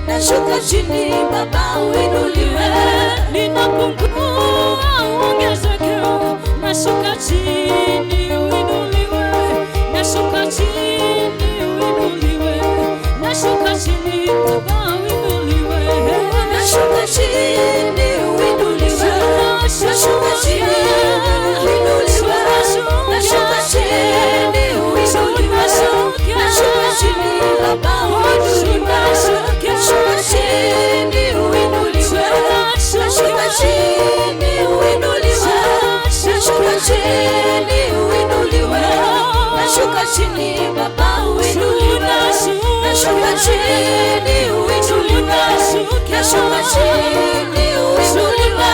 Nashuka chini Baba uinuliwe, ninapungua uongezeke. Nashuka chini uinuliwe, nashuka chini uinuliwe, nashuka chini Baba uinuliwe, nashuka chini uinuliwe, nashuka chini uinuliwe, nashuka chini uinuliwe, nashuka chini Baba uinuliwe, nashuka chini chini Baba uinuliwe, nashuka chini uinuliwe, nashuka chini uinuliwe,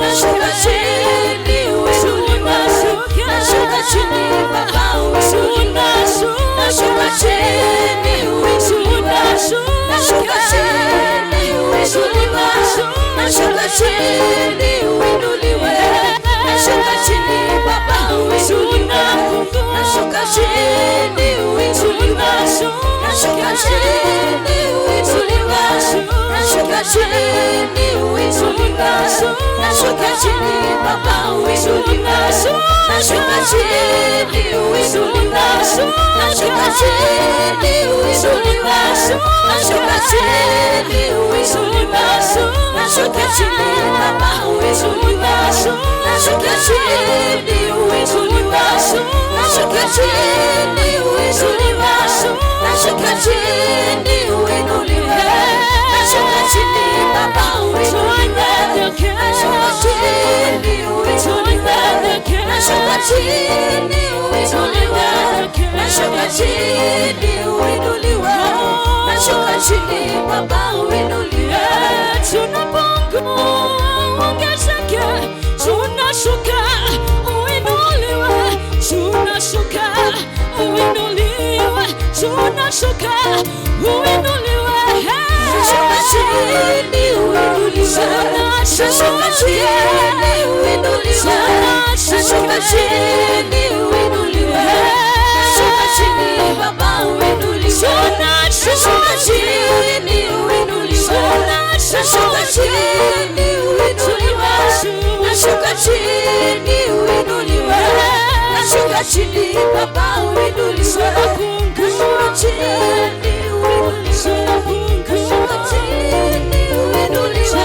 nashuka chini uinuliwe, nashuka chini Baba uinuliwe, nashuka chini uinuliwe, nashuka chini uinuliwe, nashuka chini uinuliwe, nashuka chini Baba uinuliwe, nashuka chini uinuliwe, nashuka chini uinuliwe, nashuka chini uinuliwe, nashuka chini Baba uinuliwe, nashuka chini uinuliwe, nashuka chini uinuliwe, nashuka chini uinuliwe, nashuka chini Baba uinuliwe, nashuka chini uinuliwe, nashuka chini uinuliwe, nashuka chini uinuliwe, nashuka chini Baba uinuliwe, nashuka chini uinuliwe, nashuka chini uinuliwe, nashuka chini uinuliwe, nashuka chini Baba uinuliwe. Tunapungua ongezeke, tunashuka uinuliwe, tunashuka uinuliwe, tunashuka uinuliwe, nashuka chini uinuliwe, nashuka chini uinuliwe, nashuka chini uinuliwe, nashuka chini Baba uinuliwe, nashuka chini uinuliwe, nashuka chini uinuliwe, nashuka chini uinuliwe, nashuka chini Baba uinuliwe, nashuka chini uinuliwe, nashuka chini uinuliwe,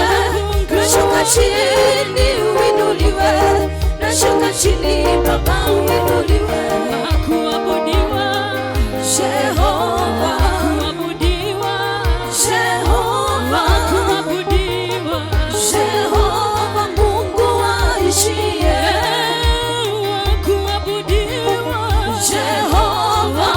nashuka chini uinuliwe, nashuka chini Baba uinuliwe. Kuabudiwa Jehova, kuabudiwa Jehova, kuabudiwa Jehova, Mungu aishiye, kuabudiwa Jehova,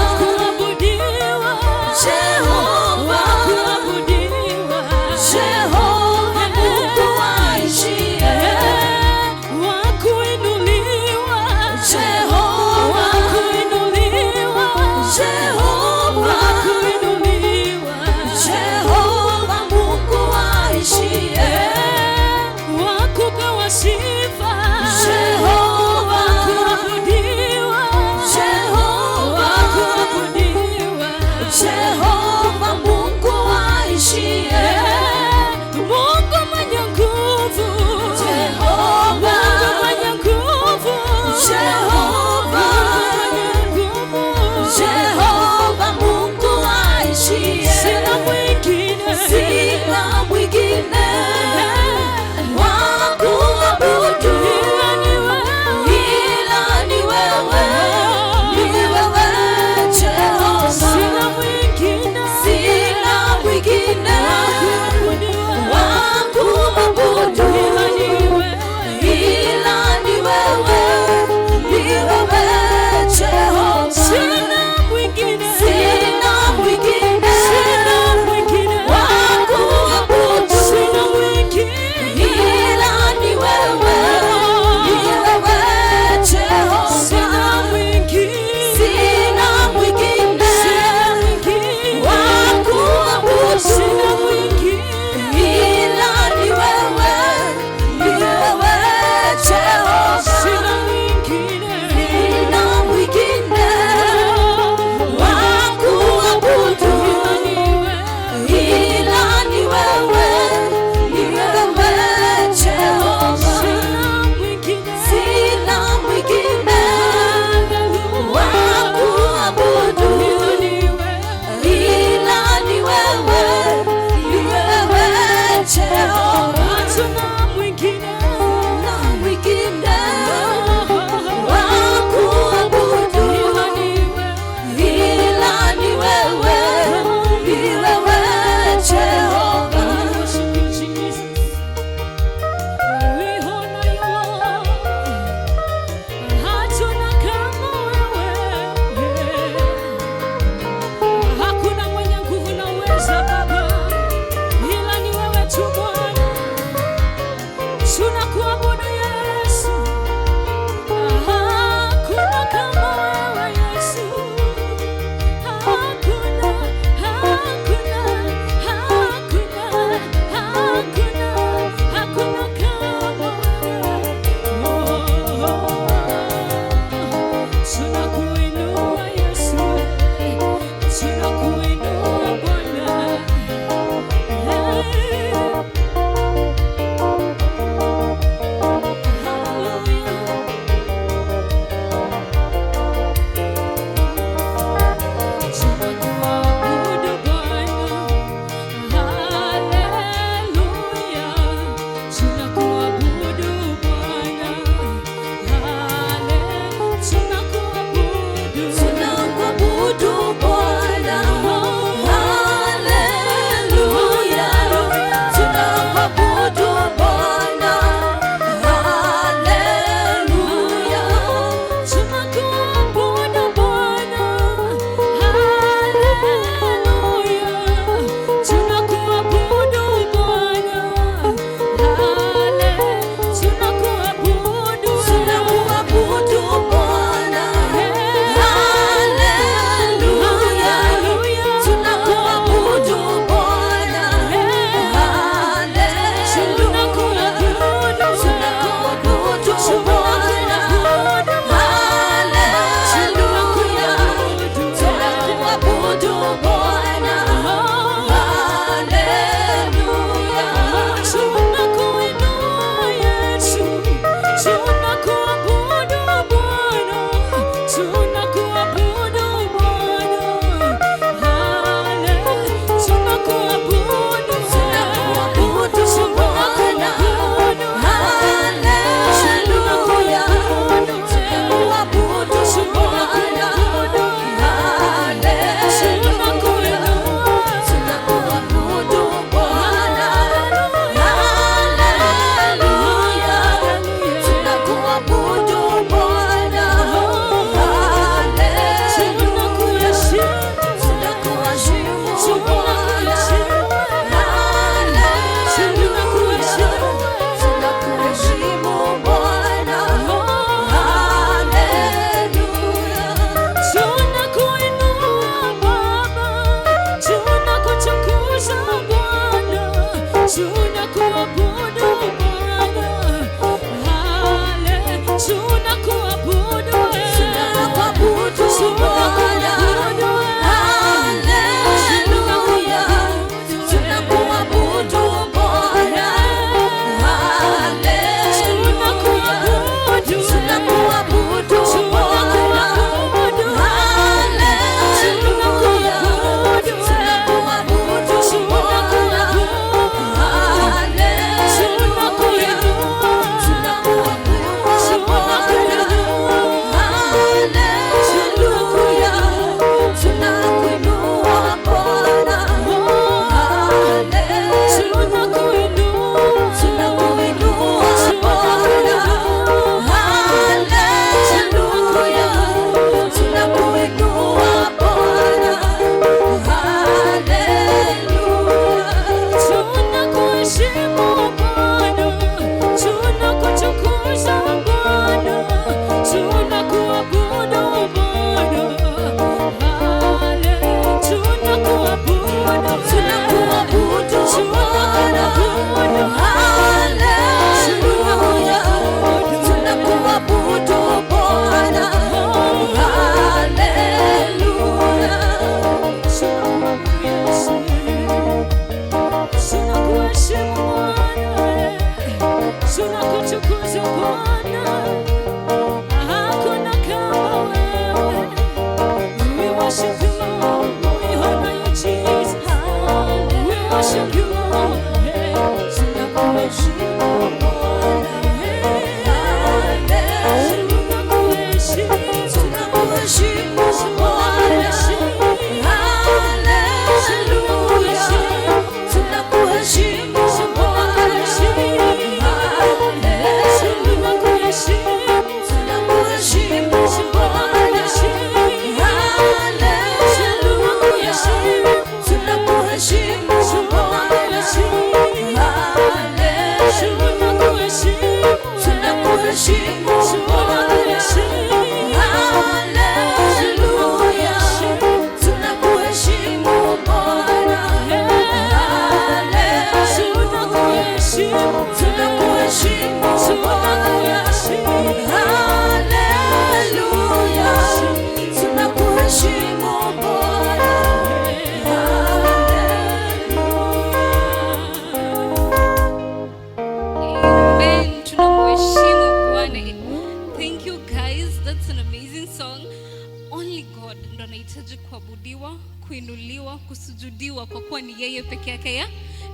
Kuinuliwa, kusujudiwa kwa kuwa ni yeye peke yake ya.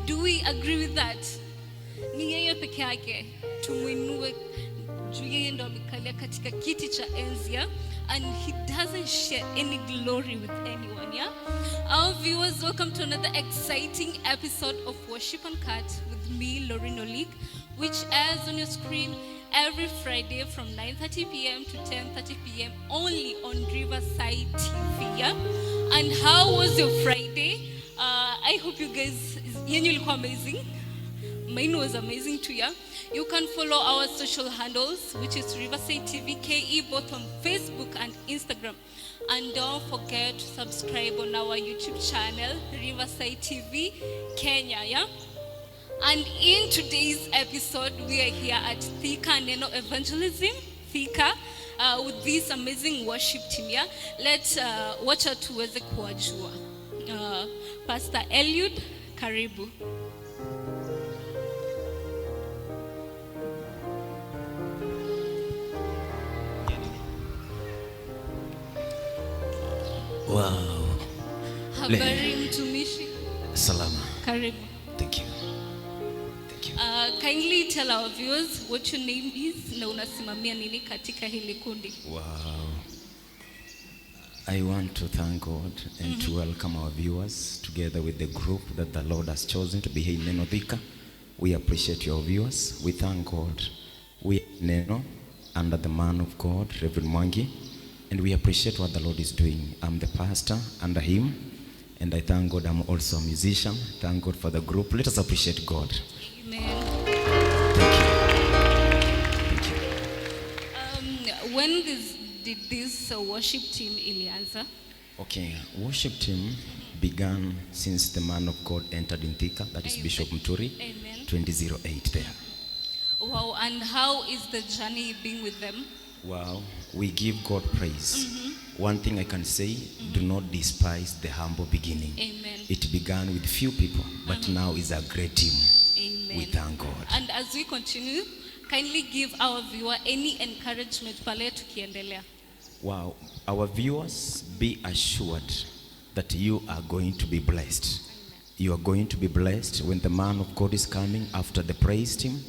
Do we agree with that? Ni yeye peke yake. Tumuinue juu yeye ndo amekalia katika kiti cha enzi ya, and he doesn't share any glory with anyone, yeah? Our viewers, welcome to another exciting episode of Worship Uncut with me, Lauren Olik, which airs on your screen every Friday from 9:30 p.m. to 10:30 p.m. only on Riverside TV, yeah? And how was your Friday? I hope you guys, yenyu ilikuwa amazing. Mine was amazing too, yeah? You can follow our social handles, which is Riverside TV KE, both on Facebook and Instagram. And don't forget to subscribe on our YouTube channel, Riverside TV Kenya, yeah? And in today's episode, we are here at Thika Neno Evangelism, Thika, with this amazing worship team, yeah? Let's watch out tuweze kuwajua. Pastor Eliud, karibu. Wow. Habari mtumishi. Salama. Karibu. Thank you. Thank you. Kindly tell our viewers what your name is na unasimamia nini katika hili kundi. Wow. I want to thank God and to welcome our viewers together with the group that the Lord has chosen to be here in Neno Thika. We appreciate your viewers. We thank God. We Neno under the man of God, Reverend Mwangi, and we appreciate what the Lord is doing. I'm the pastor under him, and I thank God I'm also a musician. Thank God for the group. Let us appreciate God. Amen. Thank you. Thank you. When did this worship team ilianza? Okay, worship team began since the man of God entered in Thika, that is Bishop Mturi. Amen. 2008 there. Wow, and how is the journey being with them? Wow, we give God praise. One thing I can say, do not despise the humble beginning. Amen. It began with few people, but now is a great team. Amen. We thank God. And as we continue, kindly give our viewer any encouragement pale tukiendelea. Wow, our viewers, be assured that you are going to be blessed. You are going to be blessed when the man of God is coming after the praise team.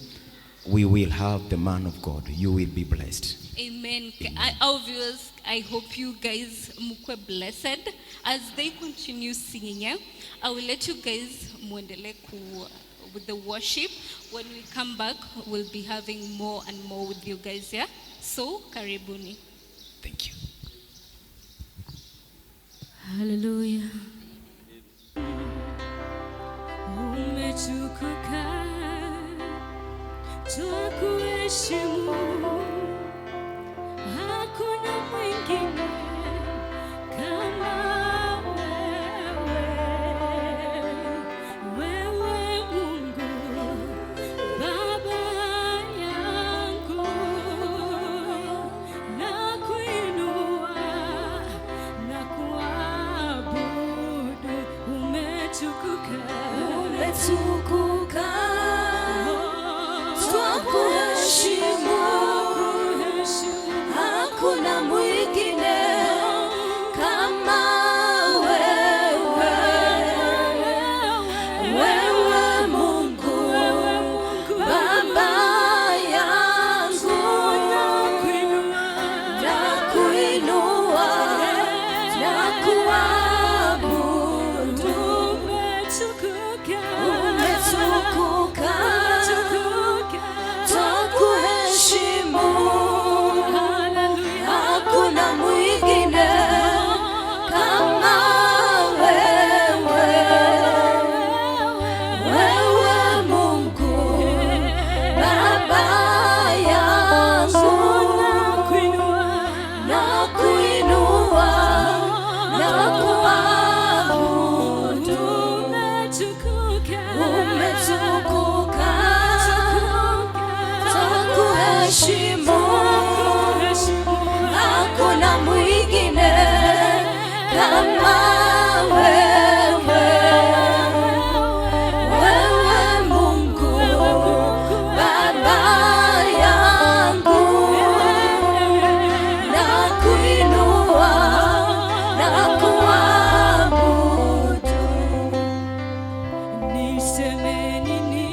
We will have the man of God. You will be blessed. Amen. Our viewers, I hope you guys mukwe blessed as they continue singing. Yeah? I will let you guys muendele with the worship. When we come back, we'll be having more and more with you guys. Yeah. So karibuni. Thank you. Hallelujah. Umetukuka, twakuheshimu, hakuna mwingine kama wewe Mungu, Baba yangu, nakuinua na kuabudu. Umetukuka, twakuheshimu, hakuna mwingine kama wewe Mungu, kuheshimu, hakuna mwingine kama wewe. Wewe Mungu Baba yangu, nakuinua na kuabudu. Niseme nini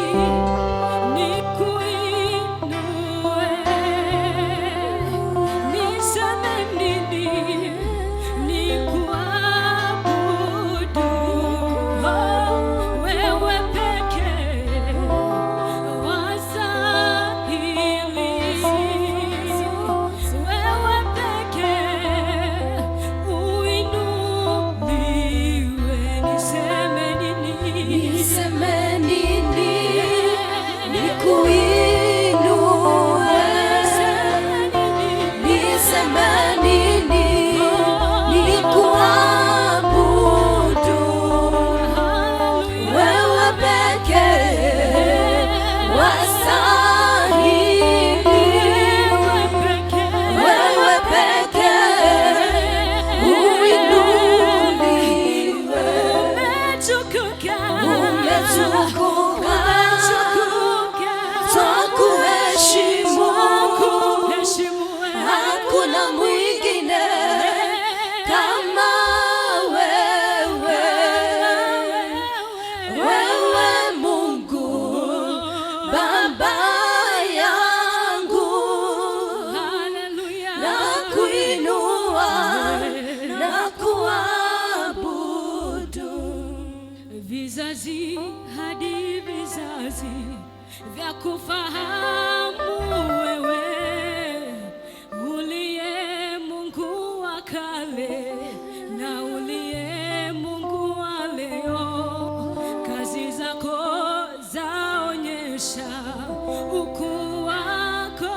nikuinue? Niseme nini nikuabudu? Wewe pekee wastahili, wewe pekee uinuliwe. Niseme nini? Niseme nini nikuinue? Niseme nini nikuabudu? Wewe pekee wastahili, wewe pekee uinuliwe. Umetukuka, twakuheshimu, hakuna mwingine kama wewe. Wewe Mungu Baba yangu, nakuinua na kuabudu. Vizazi hadi vizazi vya kufahamu wewe uliye Mungu wa kale na uliye Mungu wa leo. Kazi zako zaonyesha ukuu wako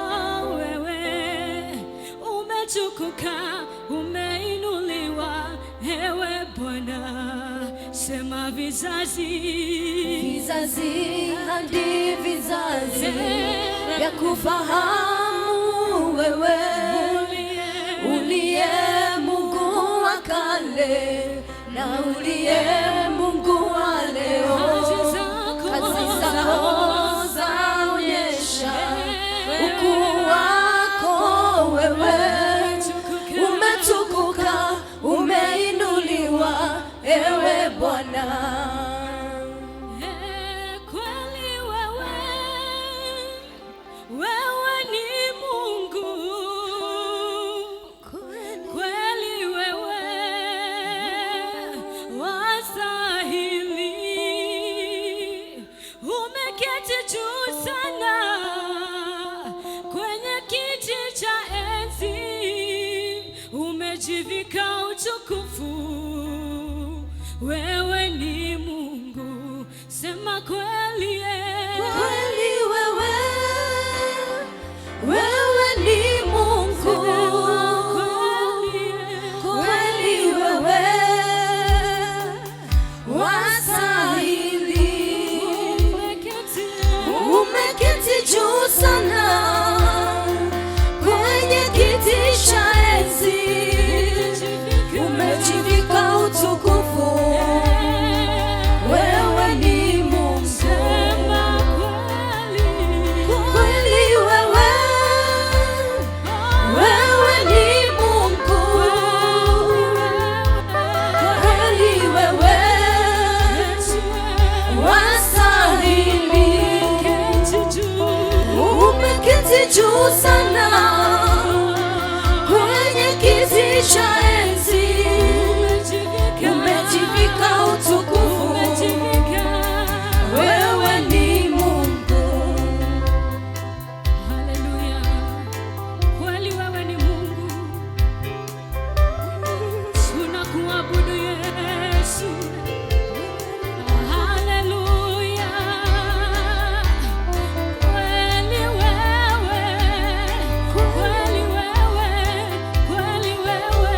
wewe. Umetukuka, umeinuliwa, ewe Bwana. Sema vizazi, Vizazi hadi vizazi vya kufahamu wewe uliye Mungu wa kale na uliye Mungu wa leo. Kazi zako zaonyesha ukuu wako wewe. Umetukuka, umeinuliwa, ewe Bwana. kweli wewe ni Mungu, kweli wewe wastahili. Umeketi juu sana kwenye kiti cha enzi, umejivika utukufu. Wewe ni Mungu, sema kweli. Kweli wewe ni Mungu, kweli wewe wastahili. Umeketi juu sana kwenye kiti cha enzi, umejivika utukufu. Wewe ni Mungu, kweli wewe ni Mungu, kweli wewe wastahili. Umeketi juu sana kwenye kiti cha enzi, umejivika utukufu. Wewe ni Mungu. Haleluya, kweli wewe ni Mungu. Tunakuabudu Yesu. Haleluya, kweli wewe, kweli wewe, kweli wewe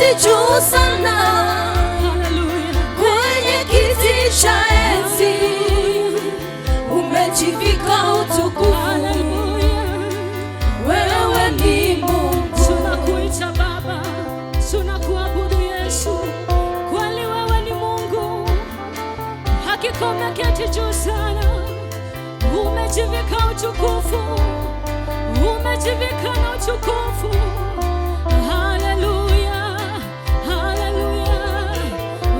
umeketi juu sana kwenye kiti cha enzi, umejivika utukufu. Wewe ni Mungu, tunakuita Baba, tunakuabudu Yesu, kweli wewe ni Mungu. Hakika umeketi juu sana, umejivika utukufu, umejivika na utukufu. Hallelujah, hallelujah.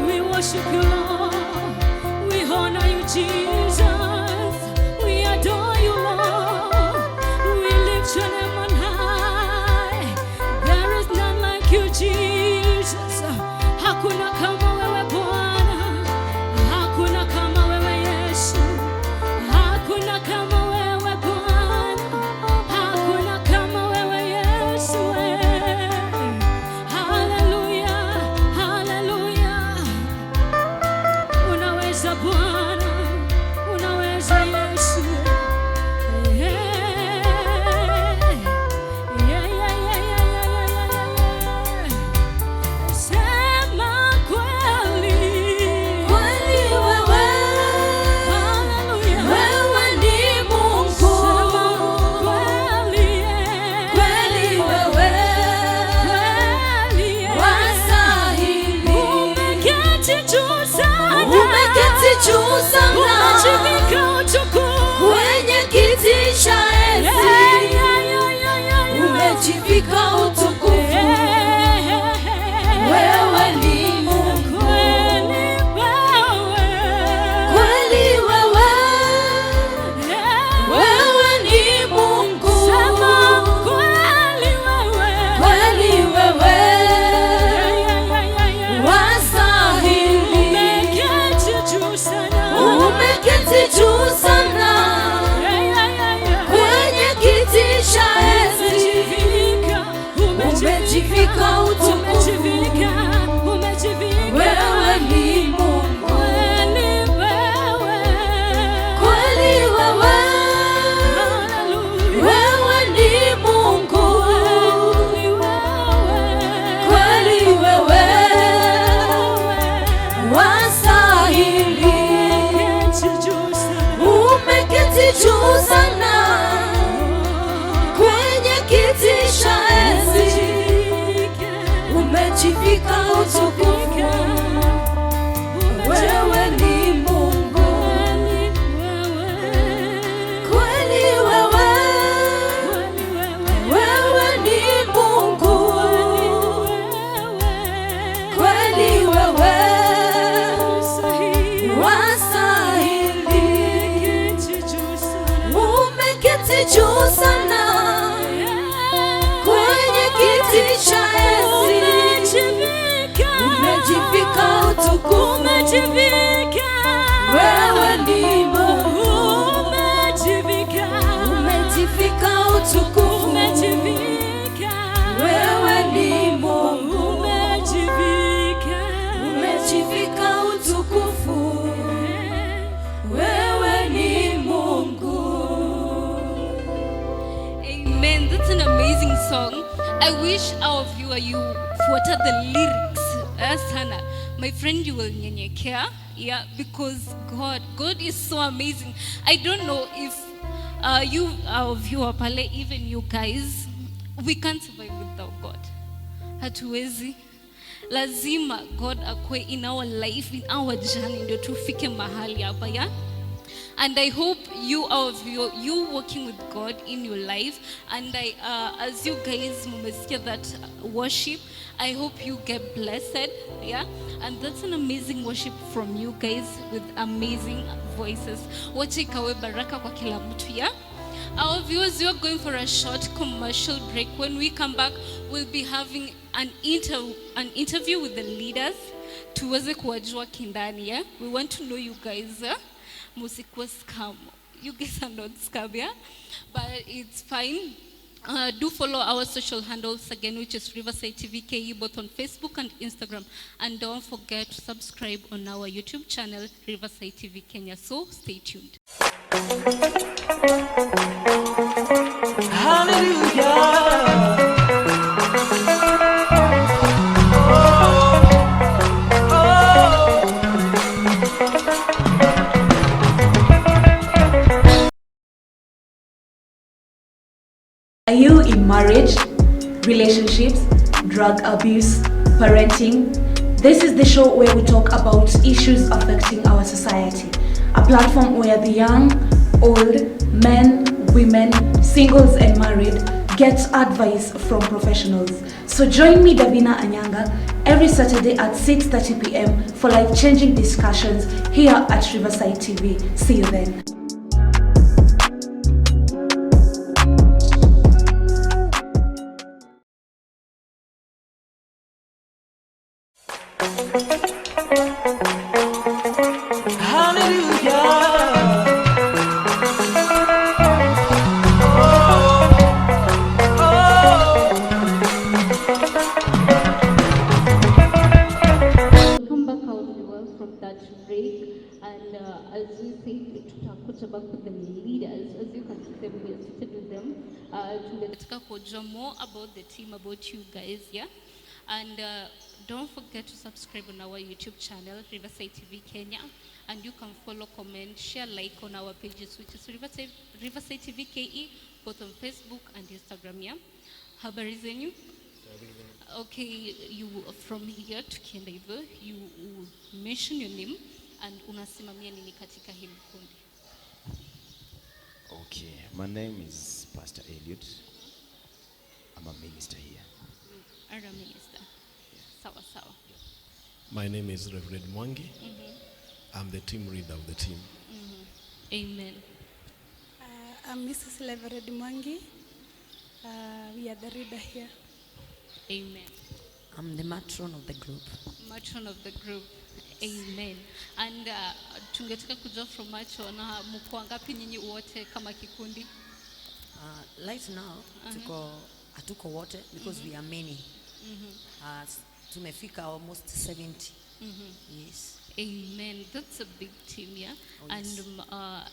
We worship you, Lord. We honor you, Jesus. We adore you, Lord. We lift your name on high. There is none like you, Jesus. Hakuna kama wewe Bwana, hakuna kama wewe Yesu, hakuna kama wewe Bwana, hakuna kama wewe Yesu. Hallelujah, hallelujah. Unaweza Bwana, unaweza Yesu. Sema kweli, kweli wewe, hallelujah. wewe ni Mungu, Kweli, kweli wewe, kweli, wastahili. umeketi juu sana, Umeketi juu sana umejivika utukufu. kwenye kiti cha enzi, umejivika utukufu. Wewe ni Mungu, kweli wewe, wewe ni Mungu, kweli wewe, wastahili. Umeketi juu sana kwenye kiti cha enzi, umejivika utukufu. Wewe ni Mungu, kweli wewe, wewe ni Mungu, kweli wewe, wastahili. Umeketi juu sana kwenye kiti cha enzi, umejivika utukufu. Wewe ni Mungu, kweli wewe, wewe ni Mungu, kweli wewe, wastahili. Umeketi juu sana kwenye kiti cha enzi, umejivika utukufu. Wewe ni Mungu, umejivika utukufu. Wewe ni Mungu, umejivika utukufu. Wewe ni Mungu. Amen. That's an amazing song. I wish our viewer you fuata the lyrics. Sana. My friend, you will nyenyekea. Yeah, because God is so amazing. I don't know if you, our viewer pale, even you guys, we can't survive without God. Hatuwezi. Lazima God akue in our life, in our journey, ndio tufike mahali hapa, yeah? And I hope you, our viewer, you working with God in your life, and as you guys mumesikia that worship, I hope you get blessed, yeah? And that's an amazing worship from you guys with amazing voices. Wacha ikawe baraka kwa kila mtu, yeah? Our viewers, we are going for a short commercial break. When we come back, we'll be having an interview with the leaders tuweze kuwajua kindani, yeah? We want to know you guys, yeah? Musikuwa scam. You guys are not scam, yeah? But it's fine. Do follow our social handles again, which is Riverside TV KE, both on Facebook and Instagram. And don't forget to subscribe on our YouTube channel, Riverside TV Kenya. So stay tuned. Hallelujah. Are you in marriage, relationships, drug abuse, parenting? This is the show where we talk about issues affecting our society. A platform where the young, old, men, women, singles and married get advice from professionals. So join me, Davina Anyanga, every Saturday at 6:30 p.m. for life-changing discussions here at Riverside TV. See you then. Welcome back our viewers from that break, and as we said, tutakuja back with the leaders. As you can see them, we are seated with them. Tungetaka kujua more about the team, about you guys, yeah. And don't forget to subscribe on our YouTube channel, Riverside TV Kenya, and you can follow, comment, share, like on our pages, which is Riverside TV KE, both on Facebook and Instagram, yeah. Habari zenyu? Okay, you from here tukienda hivyo, you mention your name and unasimamia nini katika hili kundi. Okay, my name is Pastor Elliot. I'm a minister here. Are a minister. Sawa sawa. My name is Reverend Mwangi. I'm the team leader of the team. Amen. I'm Mrs. Reverend Mwangi. We are the reader here. Amen. I'm the matron of the group. Matron of the group. Amen. And tungetaka kujua from matron, mko wangapi nyinyi wote kama kikundi? Right now, hatuko wote because we are many. Tumefika almost 70. Yes. Amen. That's a big team, yeah. Oh, yes. And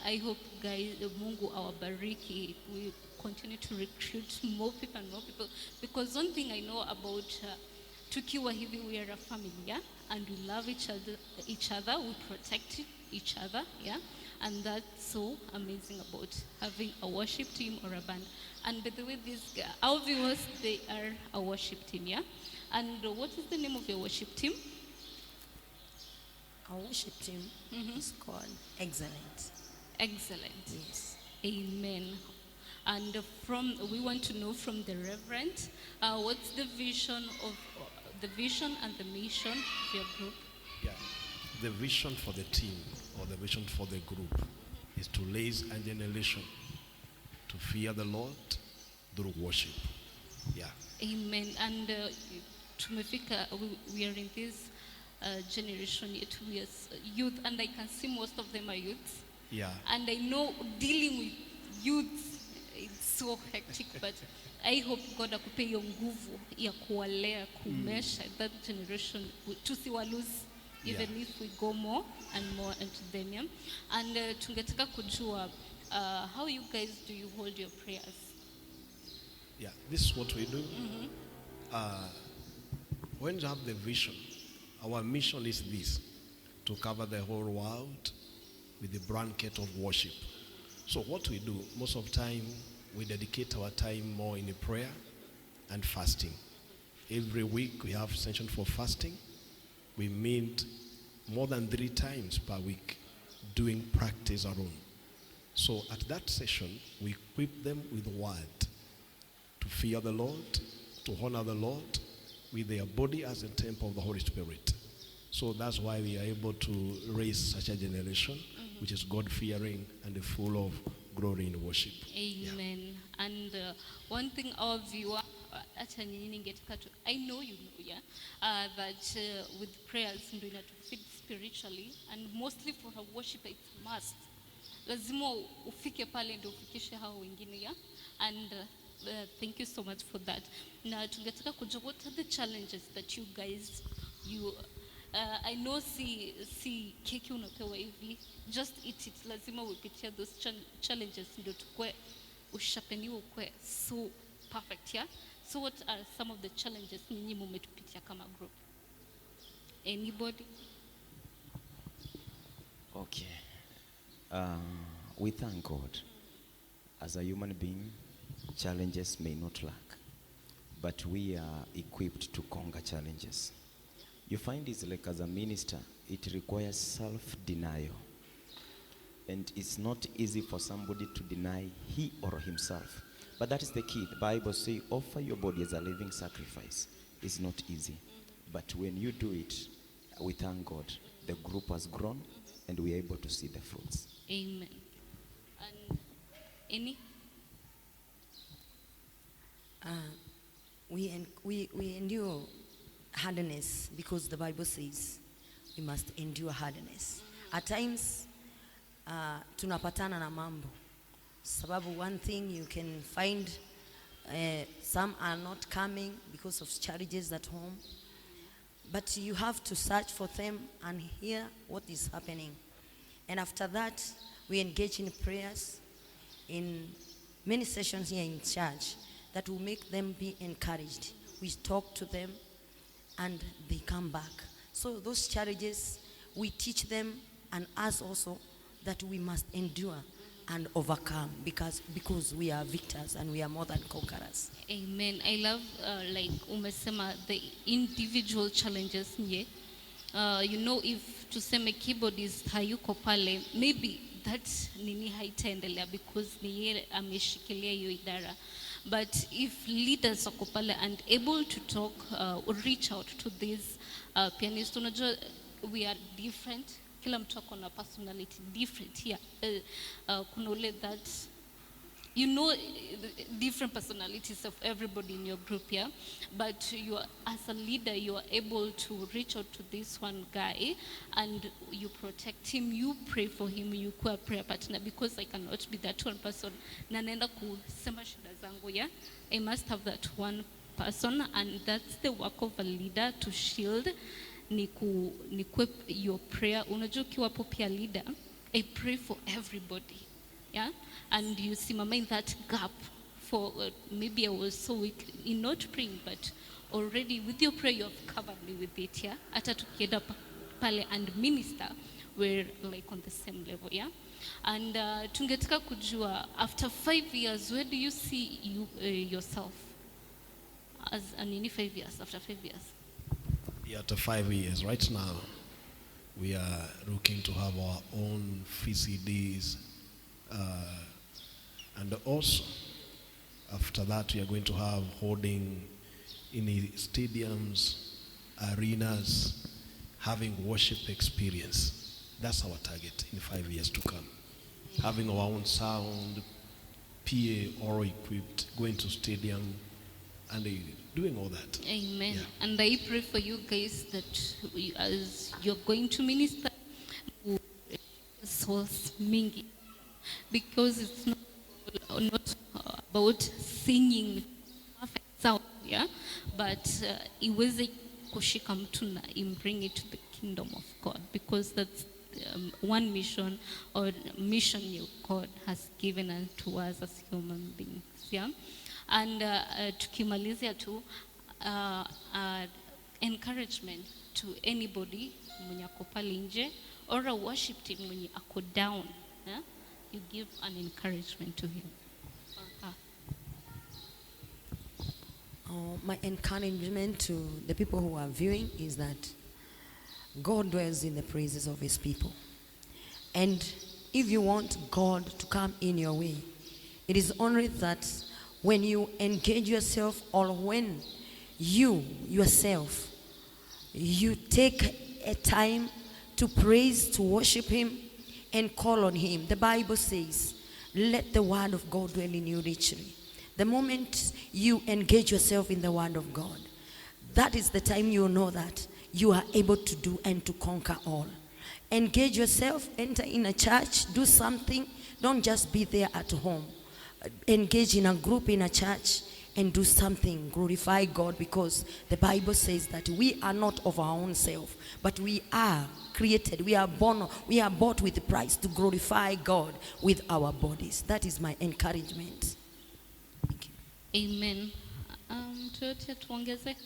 I hope, guys, Mungu awabariki. We continue to recruit more people and more people. Because one thing I know about tukiwa hivi, we are a family, yeah? And we love each other. We protect each other, yeah? And that's so amazing about having a worship team or a band. And by the way, our viewers, they are a worship team, yeah? And what is the name of your worship team? Our worship team is called Excellent. Excellent. Yes. Amen. And we want to know from the Reverend, what's the vision and the mission of your group? Yeah. The vision for the team or the vision for the group is to raise a generation to fear the Lord through worship. Yeah. Amen. And tumefika, we are in this generation yet, we are youth, and I can see most of them are youths. Yeah. And I know dealing with youth, it's so hectic, but I hope God akupe hiyo nguvu ya kuwalea, kumesha that generation, tusiwalose even if we go more and more into them. Yeah? And tungetaka kujua how you guys do you hold your prayers? Yeah, this is what we do. When you have the vision, our mission is this, to cover the whole world with the blanket of worship. So what we do, most of the time, we dedicate our time more in prayer and fasting. Every week we have session for fasting. We meet more than 3 times per week doing practice alone. So at that session, we equip them with word to fear the Lord, to honor the Lord with their body as a temple of the Holy Spirit. So that's why we are able to raise such a generation which is God-fearing and full of glory in worship. Amen. Yeah. And one thing our viewer, I know you know, yeah, that with prayers to feed spiritually, and mostly for a worshiper it's must. Lazima ufike pale ndio ufikishe hao wengine, yeah. And thank you so much for that. Na tungetaka kujua what are the challenges that you guys I know si keki unapewa hivi, just eat it. Lazima upitia those challenges ndio tukue ushapeniwa ukwe so perfect, yeah. So what are some of the challenges nyinyi mumetupitia kama group? Anybody? Okay. We thank God. As a human being, challenges may not lack, but we are equipped to conquer challenges. You find it's like as a minister, it requires self-denial. And it's not easy for somebody to deny he or himself. But that is the key. The Bible says, offer your body as a living sacrifice. It's not easy. But when you do it, we thank God. The group has grown and we are able to see the fruits. Amen. And any? We endure hardness because the Bible says we must endure hardness. At times, tunapatana na mambo. Sababu one thing you can find, some are not coming because of challenges at home. But you have to search for them and hear what is happening. And after that, we engage in prayers, in many sessions here in church that will make them be encouraged. We talk to them and they come back. So those challenges, we teach them and us also that we must endure and overcome because we are victors and we are more than conquerors. Amen. I love like umesema the individual challenges nye. You know, if tuseme keyboardist hayuko pale, maybe that nini haitaendelea because ni yeye ameshikilia hiyo idara. But if leaders wako pale and able to talk or reach out to these pianists, unajua we are different. Kila mtu ako na personality different here. Kuna ule that you know different personalities of everybody in your group, yeah. But you are, as a leader, you are able to reach out to this one guy and you protect him, you pray for him, you kuwa prayer partner because I cannot be that one person. Na naenda kusema shida zangu, yeah. I must have that one person, and that's the work of a leader to shield. Ni your prayer. Unajua ukiwapo pia leader, I pray for everybody, yeah, and you simama in that gap for maybe I was so weak in not praying, but already with your prayer you have covered me with it, yeah. Hata tukienda pale and minister, we're like on the same level, yeah. And tungetaka kujua after 5 years, where do you see you yourself as in 5 years, after 5 years? Yeah, after 5 years, right now, we are looking to have our own VCDs. And also, after that, we are going to have holding in the stadiums, arenas, having worship experience. That's our target in 5 years to come. Having our own sound, PA, all equipped, going to stadium, and doing all that. Amen. Yeah. And I pray for you guys that as you're going to minister, souls mingi, because it's not about singing perfect sound, yeah, but iweze kushika mtu na bring it to the kingdom of God, because that's one mission or mission God has given unto us as human beings, yeah. And tukimalizia tu encouragement to anybody mwenye ako pale nje or a worship team mwenye ako down, yeah? You give an encouragement to him or her. My encouragement to the people who are viewing is that God dwells in the praises of his people. And if you want God to come in your way, it is only that when you engage yourself or when you yourself, you take a time to praise, to worship him and call on him. The Bible says, let the word of God dwell in you richly. The moment you engage yourself in the word of God, that is the time you know that you are able to do and to conquer all. Engage yourself, enter in a church, do something. Don't just be there at home. Engage in a group in a church and do something. Glorify God, because the Bible says that we are not of our own self, but we are created. We are born. We are bought with the price to glorify God with our bodies. That is my encouragement. Thank you. Amen. Tuyote tuongeze.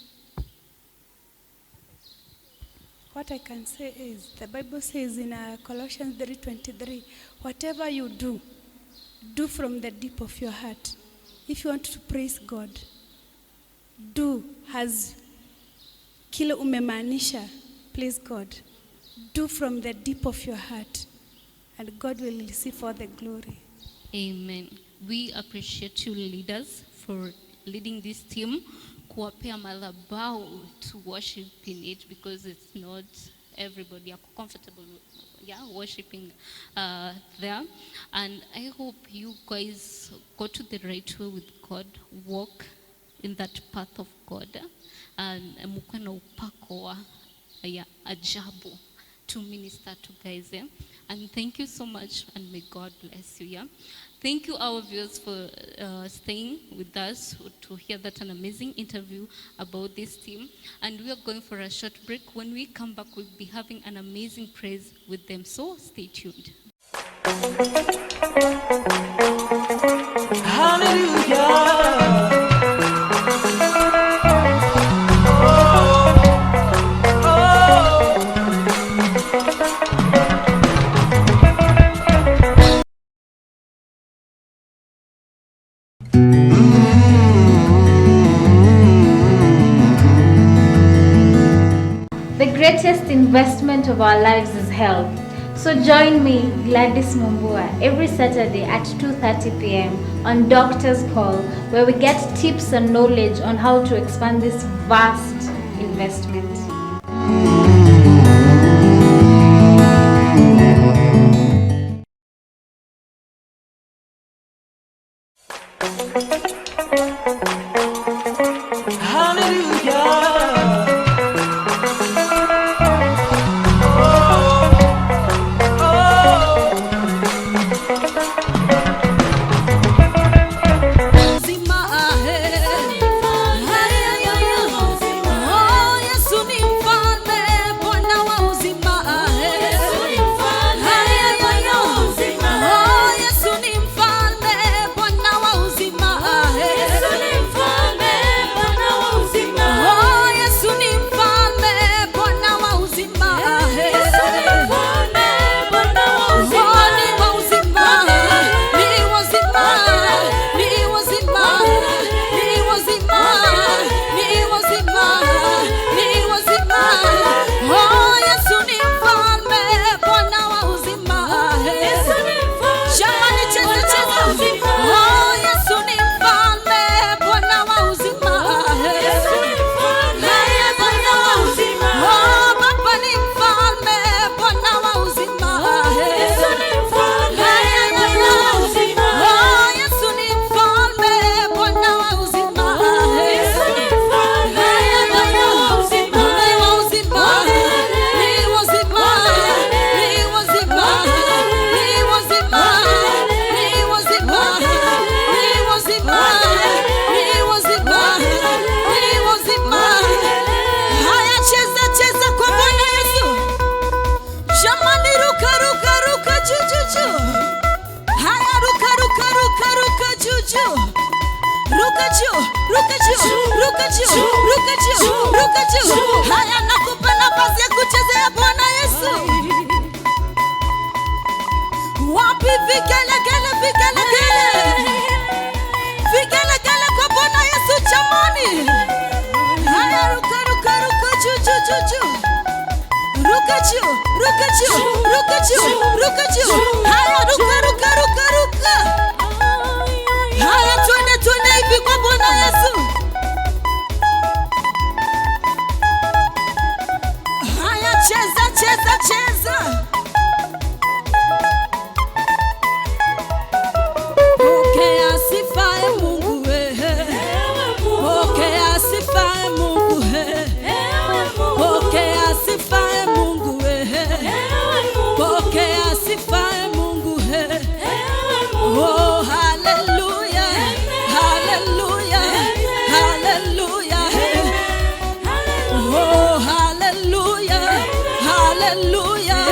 What I can say is, the Bible says in Colossians 3:23, whatever you do, do from the deep of your heart. if you want to praise God, do as kile umemaanisha, please God. Do from the deep of your heart, and God will receive all the glory. Amen. We appreciate you leaders for leading this team, kuwapea madhabahu to worship in it, because it's not everybody are comfortable worshiping there. And I hope you guys go to the right way with God, walk in that path of God, and mukwe na upako wa ajabu to minister to guys. And thank you so much, and may God bless you. Thank you, our viewers, for staying with us to hear that an amazing interview about this team. And we are going for a short break. When we come back, we'll be having an amazing praise with them. So stay tuned. Hallelujah. The greatest investment of our lives is health. So join me, Gladys Mumbua, every Saturday at 2:30 p.m. on Doctor's Call, where we get tips and knowledge on how to expand this vast investment. Haya, nakupa nafasi ya kuchezea Bwana Yesu. Wapi vigelegele, vigelegele, vigelegele kwa Bwana Yesu jamani. Haya, ruka, ruka, ruka, juu, juu, juu, juu. Ruka juu, ruka juu, ruka juu, ruka juu. Haya, ruka, ruka, ruka, ruka. Haya, tuende, tuende hivi kwa Bwana Yesu. Cheza, cheza, cheza. Pokea sifa e Mungu wewe. Pokea sifa e Mungu wewe. Pokea sifa e Mungu wewe. Pokea sifa e Mungu wewe. Oh, hallelujah. Hallelujah. Hallelujah. Oh, hallelujah. Hallelujah,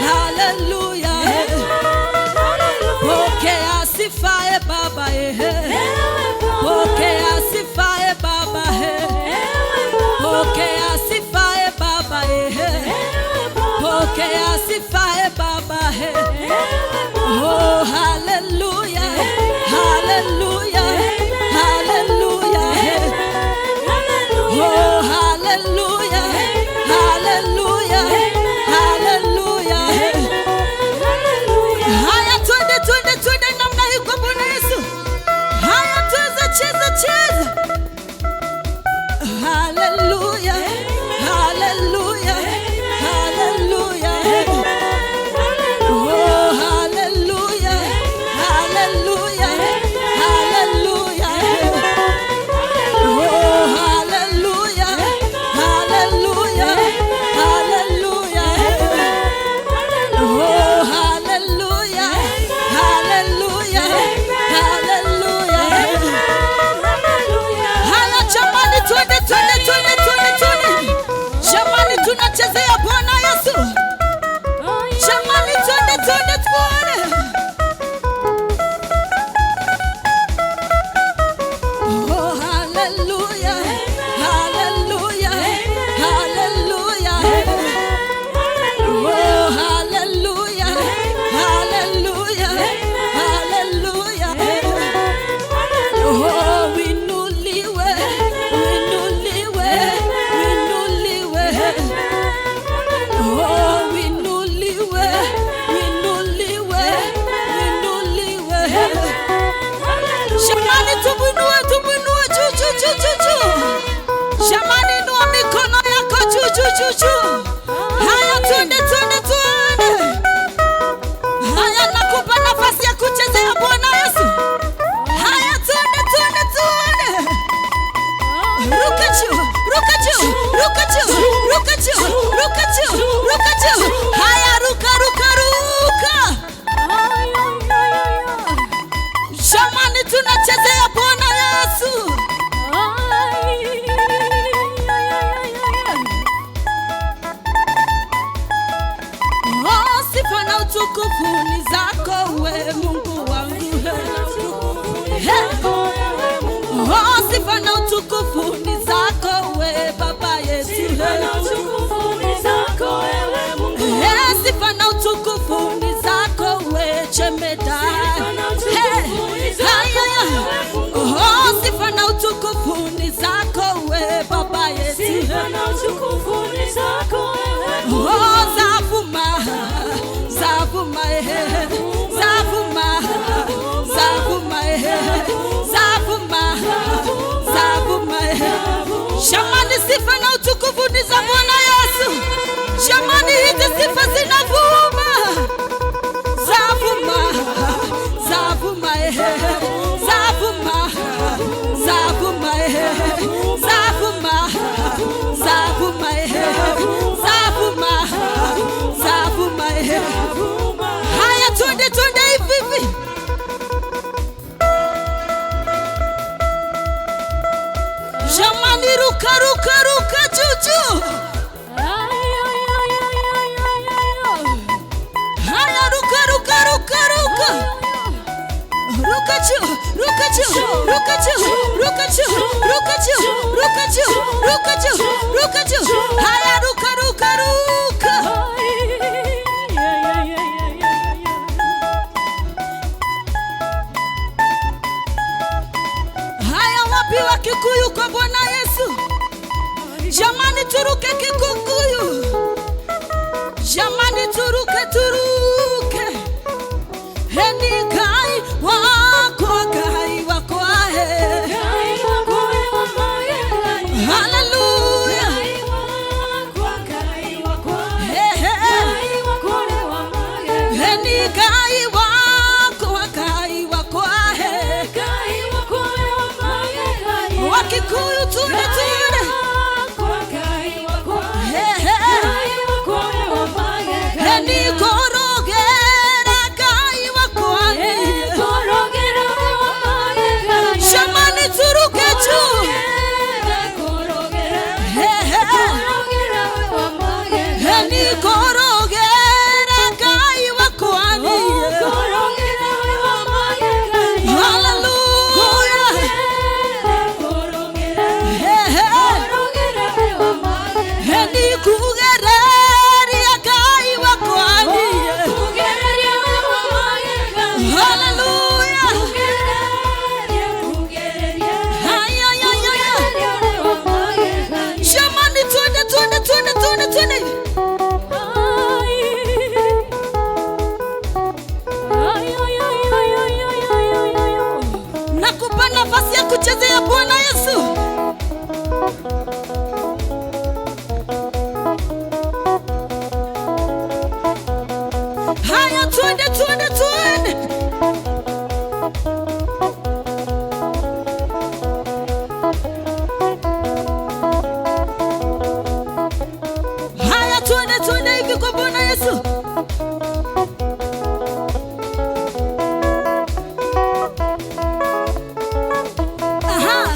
hallelujah. Pokea sifa e Baba pokea sifa e Baba pokea sifa e Baba pokea sifa e Baba Oh, hallelujah, hallelujah, sifa na utukufu ni zako we Mungu wangu. Oh, sifa na utukufu ni zako we Baba yetu. Sifa na utukufu ni zako we Mungu. Sifa na utukufu ni zako we Jemedari. Oh, sifa na utukufu ni zako we Baba yetu. Sifa na utukufu ni zako we Mungu. Oh, zavuma, zavuma, zavuma, zavuma, zavuma, zavuma. Jamani, sifa na utukufu ni za Bwana Yesu. Jamani, hizi sifa zinavuma. Zavuma, zavuma, zavuma, zavuma, zavuma, zavuma, zavuma, zavuma. Haya, twende hivi. Jamani, ruka juju. Haya, ruka. Ruka juu. Haya, ruka. Haya, wapi wa Kikuyu kwa Bwana Yesu? Jamani, turuke Kikuyu. Jamani, turuke. Heni kai wako ahe. Hallelujah. Heni kai wako ahe. Wakikuyu tunde. Heni korogera kai wako ahe. Jamani, turuke juu. Heni korogera kai wako ahe. Hallelujah. Heni kugereria kai wako ahe. Hallelujah. Jamani, twende. Nakupa nafasi ya kuchezea Bwana Yesu. Haya, twende. Haya, twende hivi kwa Bwana Yesu. Aha.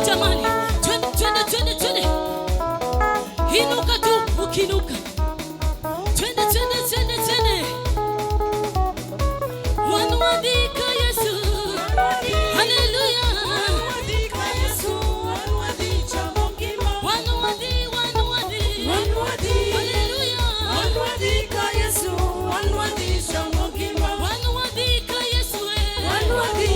jamani. Twende twende twende twende. Inuka tu ukinuka. Twende twende twende twende. Wanwadika Yesu. Haleluya. Wanwadika Yesu. Wanwadicha mongima. Wanwadi wanwadi. Wanwadi. Haleluya. Wanwadika Yesu. Wanwadisha mongima. Wanwadika Yesu. Wanwadi.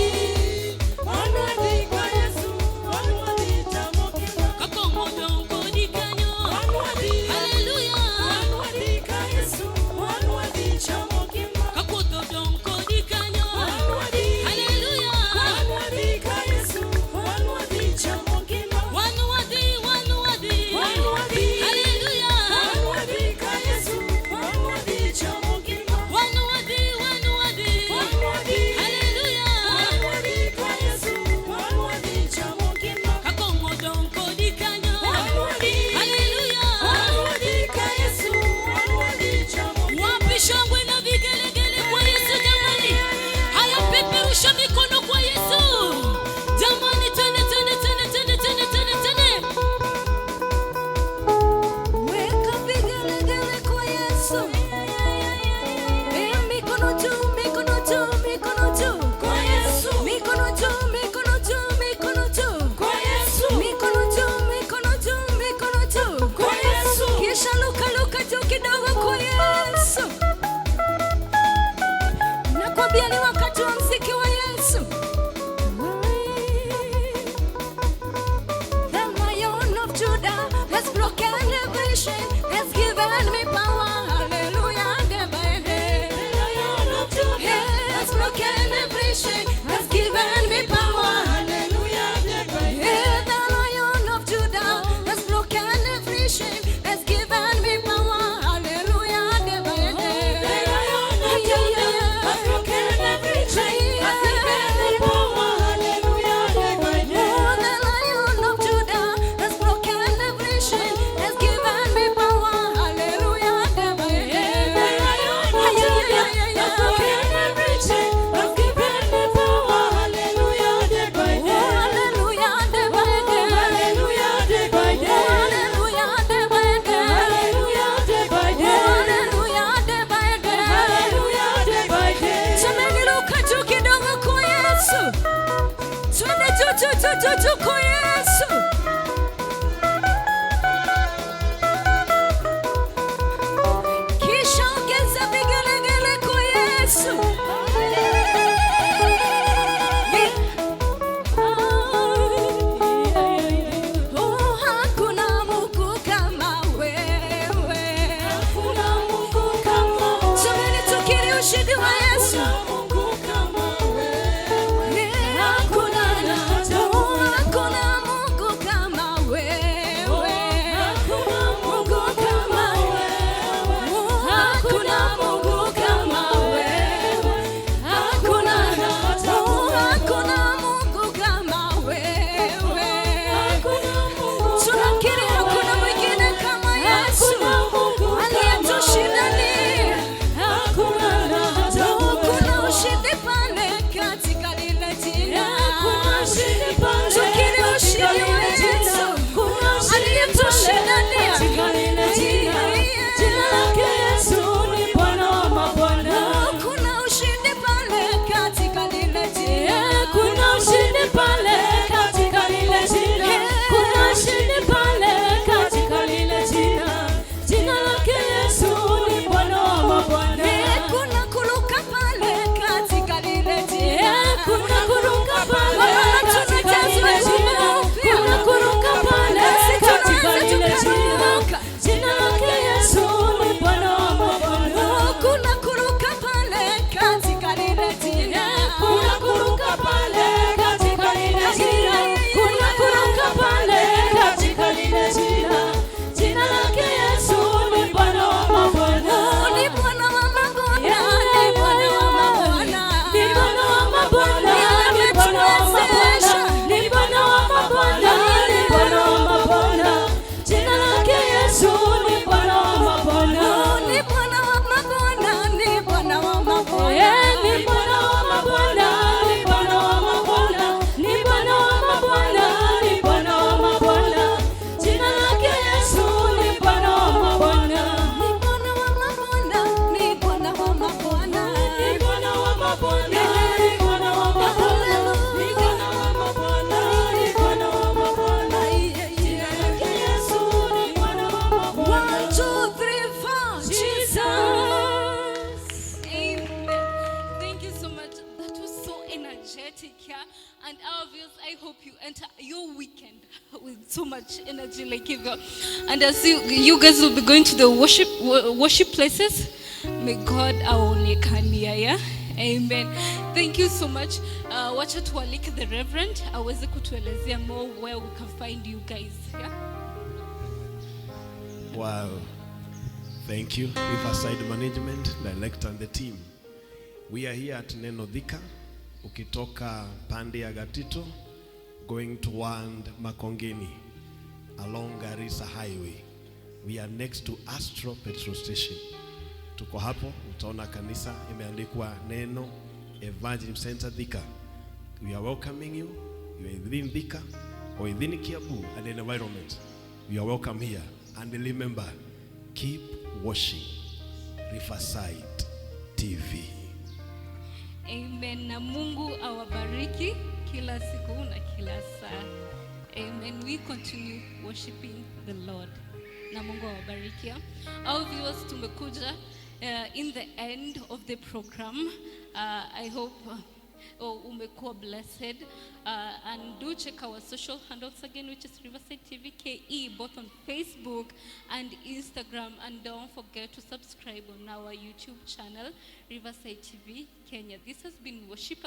Wanwadika Yesu. Wanwadicha mongima. Kakomodo ngodikanyo. Wanwadi. Haleluya. Wanwadika Yesu. Wanwadicha mongima. Kakododo ngodikanyo. Wanwadi. Haleluya. Wanwadika Yesu. Wanwadicha mongima. Wanwadi wanwadi. Wanwadi. Haleluya. Wanwadika Yesu. Wanwadicha mongima. Wanwadi wanwadi. Wanwadi. Haleluya. Wanwadika Yesu. Wanwadicha mongima. Kakomodo ngodikanyo. Wanwadi. Haleluya. Wanwadika Yesu. Wanwadicha mongima. Wapi shangwe na vigelegele kwa Yesu jamani? Haya, peperusha mikono kwa Yesu. Jamani, twende twende twende twende twende twende twende. Weka vigelegele kwa Yesu. Mikono juu, mikono juu, mikono juu kwa Yesu. Mikono juu, mikono juu, mikono juu kwa Yesu. Mikono juu, mikono juu, mikono juu kwa Yesu. Kisha luka juu kidogo kwa Yesu. Nakwambia ni wakati wa mziki wa Yesu. The Lion of Judah has broken every chain, has given me power. Hallelujah, day by day. The Lion of Judah has broken every chain, has given me power. Hallelujah, day by day. The Lion of Judah has broken every chain, has given me power. Hallelujah, day by day. The Lion of Judah has broken every chain, has given me power. Hallelujah, day by day. The Lion of Judah has broken every chain, has given me power. Hallelujah, day by day. The Lion of Judah has broken every chain, has given me power. Hallelujah, day by day. Hallelujah, day by day. Hallelujah, day by day. Hallelujah, day by day. Hallelujah, day by day. Hallelujah, day by day. Hallelujah, day by day. Jamani, luka juu kidogo kwa Yesu. Twende juu kwa Yesu. Kisha ongeza vigelegele kwa Yesu. Oh, hakuna Mungu kama wewe. Hakuna Mungu kama wewe. Jamani, tukiri ushindi wa Yesu. Hakuna Mungu kama wewe. Hakuna enter your weekend with so much energy like hivyo. And as you guys will be going to the worship places, may God aonekania, yeah? Amen. Thank you so much. Wacha tualike the Reverend aweze kutuelezea more where we can find you guys, yeah? Wow. Thank you, Riverside Management, Director and the team. We are here at Neno Thika. Ukitoka pande ya Gatito, going toward Makongeni, along Garissa Highway. We are next to Astro Petrol Station. Tuko hapo, utaona kanisa imeandikwa Neno Evangelism Center Thika. We are welcoming you. You are within Thika or within Kiambu and the environment. You are welcome here. And remember, keep watching Riverside TV. Amen. Na Mungu awabariki kila siku na kila saa. Amen. We continue worshiping the Lord. Na Mungu awabariki. Our viewers, tumekuja in the end of the program. I hope umekuwa blessed. And do check our social handles again, which is Riverside TV KE, both on Facebook and Instagram. And don't forget to subscribe on our YouTube channel, Riverside TV Kenya. This has been Worship.